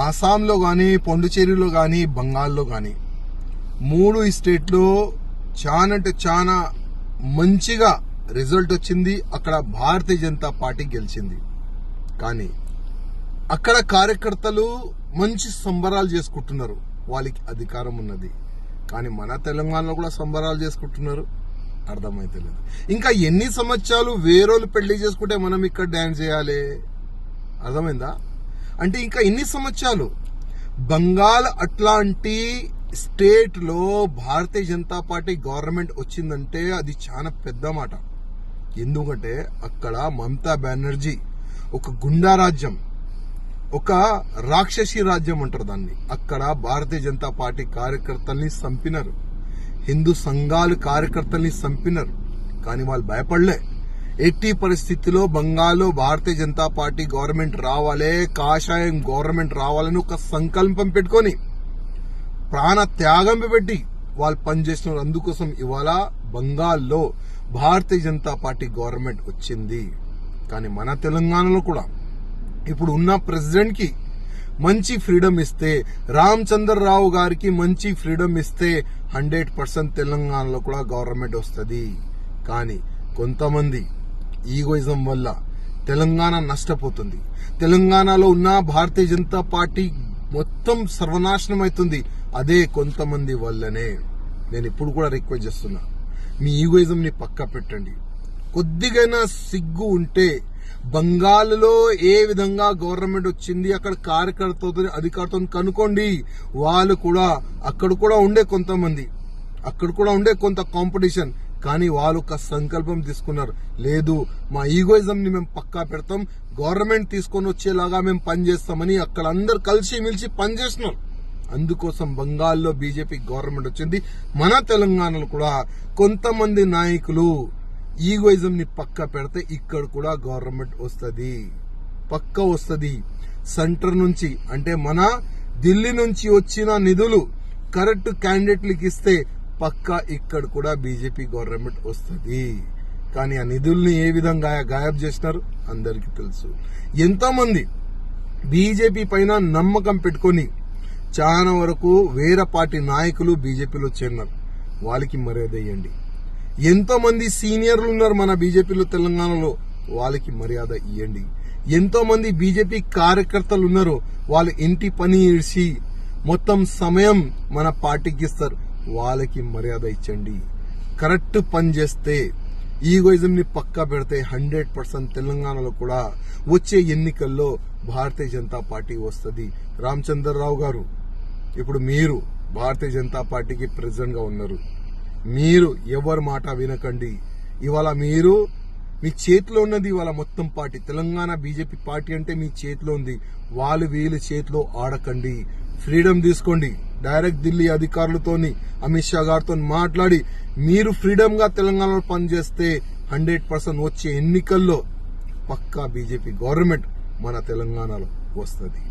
ఆసాంలో కానీ, పొండుచేరిలో కానీ, బంగాల్లో కానీ 3 స్టేట్లో చాలా అంటే చాలా మంచిగా రిజల్ట్ వచ్చింది. అక్కడ భారతీయ జనతా పార్టీ గెలిచింది. కానీ అక్కడ కార్యకర్తలు మంచి సంబరాలు చేసుకుంటున్నారు, వాళ్ళకి అధికారం ఉన్నది. కానీ మన తెలంగాణలో కూడా సంబరాలు చేసుకుంటున్నారు, అర్థమైతే లేదు. ఇంకా ఎన్ని సంవత్సరాలు వేరోళ్ళు పెళ్లి చేసుకుంటే మనం ఇక్కడ డాన్స్ చేయాలి? అర్థమైందా? అంటే ఇంకా ఎన్ని సంవత్సరాలు? బంగాల్ అట్లాంటి స్టేట్ లో భారతీయ జనతా పార్టీ గవర్నమెంట్ వచ్చిందంటే అది చాలా పెద్ద మాట. ఎందుకంటే అక్కడ మమతా బెనర్జీ ఒక గుండా రాజ్యం, ఒక రాక్షసి రాజ్యం అంటారు దాన్ని. అక్కడ భారతీయ జనతా పార్టీ కార్యకర్తల్ని చంపినారు, హిందూ సంఘాలు కార్యకర్తల్ని చంపినారు. కానీ వాళ్ళు భయపడలే. ఎట్టి పరిస్థితిలో బంగాల్లో భారతీయ జనతా పార్టీ గవర్నమెంట్ రావాలే, కాషాయం గవర్నమెంట్ రావాలని ఒక సంకల్పం పెట్టుకొని ప్రాణ త్యాగం పెట్టి వాళ్ళు పనిచేస్తున్నారు. అందుకోసం ఇవాళ బంగాల్లో భారతీయ జనతా పార్టీ గవర్నమెంట్ వచ్చింది. కానీ మన తెలంగాణలో కూడా ఇప్పుడు ఉన్న ప్రెసిడెంట్ కి మంచి ఫ్రీడమ్ ఇస్తే, రామచంద్రరావు గారికి మంచి ఫ్రీడమ్ ఇస్తే 100% తెలంగాణలో కూడా గవర్నమెంట్ వస్తుంది. కానీ కొంతమంది ఈగోయిజం వల్ల తెలంగాణ నష్టపోతుంది. తెలంగాణలో ఉన్న భారతీయ జనతా పార్టీ మొత్తం సర్వనాశనం అవుతుంది. అదే కొంతమంది వల్లనే. నేను ఇప్పుడు కూడా రిక్వెస్ట్ చేస్తున్నా, మీ ఈగోయిజం ని పక్క పెట్టండి. కొద్దిగైనా సిగ్గు ఉంటే బంగాల్లో ఏ విధంగా గవర్నమెంట్ వచ్చింది, అక్కడ కార్యకర్తలతో అధికారులతో కనుక్కోండి. వాళ్ళు కూడా అక్కడ కూడా ఉండే కొంతమంది, అక్కడ కూడా ఉండే కొంత కాంపిటీషన్. కానీ వాళ్ళు ఒక సంకల్పం తీసుకున్నారు, లేదు మా ఈగోయిజం ని మేము పక్కా పెడతాం, గవర్నమెంట్ తీసుకొని వచ్చేలాగా మేము పనిచేస్తామని అక్కడ అందరు కలిసి మిలిచి పనిచేస్తున్నారు. అందుకోసం బంగాల్లో బీజేపీ గవర్నమెంట్ వచ్చింది. మన తెలంగాణలో కూడా కొంతమంది నాయకులు ఈగోయిజం ని పక్క పెడితే ఇక్కడ కూడా గవర్నమెంట్ వస్తుంది, పక్క వస్తుంది. సెంటర్ నుంచి అంటే మన ఢిల్లీ నుంచి వచ్చిన నిధులు కరెక్ట్ క్యాండిడేట్లకి ఇస్తే పక్కా ఇక్కడ కూడా బీజేపీ గవర్నమెంట్ వస్తుంది. కానీ ఆ నిధుల్ని ఏ విధంగా గాయబ్ చేసినారు అందరికీ తెలుసు. ఎంతో మంది బీజేపీ పైన నమ్మకం పెట్టుకొని చాలా వరకు వేరే పార్టీ నాయకులు బీజేపీలో చేరినారు, వాళ్ళకి మర్యాద ఇవ్వండి. ఎంతో మంది సీనియర్లు ఉన్నారు మన బీజేపీలో తెలంగాణలో, వాళ్ళకి మర్యాద ఇవ్వండి. ఎంతో మంది బీజేపీ కార్యకర్తలు ఉన్నారు, వాళ్ళ ఇంటి పని ఇడిచి మొత్తం సమయం మన పార్టీకి ఇస్తారు, వాళ్ళకి మర్యాద ఇచ్చండి. కరెక్ట్ పని చేస్తే, ఈగోయిజం ని పక్కా పెడితే 100% తెలంగాణలో కూడా వచ్చే ఎన్నికల్లో భారతీయ జనతా పార్టీ వస్తుంది. రామచంద్రరావు గారు, ఇప్పుడు మీరు భారతీయ జనతా పార్టీకి ప్రెసిడెంట్ గా ఉన్నారు. మీరు ఎవరి మాట వినకండి. ఇవాళ మీరు మీ చేతిలో ఉన్నది ఇవాళ మొత్తం పార్టీ. తెలంగాణ బీజేపీ పార్టీ అంటే మీ చేతిలో ఉంది. వాళ్ళు వీళ్ళ చేతిలో ఆడకండి. ఫ్రీడమ్ తీసుకోండి. డైరెక్ట్ ఢిల్లీ అధికారులతోని, అమిత్ షా గారితో మాట్లాడి మీరు ఫ్రీడమ్ గా తెలంగాణలో పనిచేస్తే 100% వచ్చే ఎన్నికల్లో పక్కా బీజేపీ గవర్నమెంట్ మన తెలంగాణలో వస్తుంది.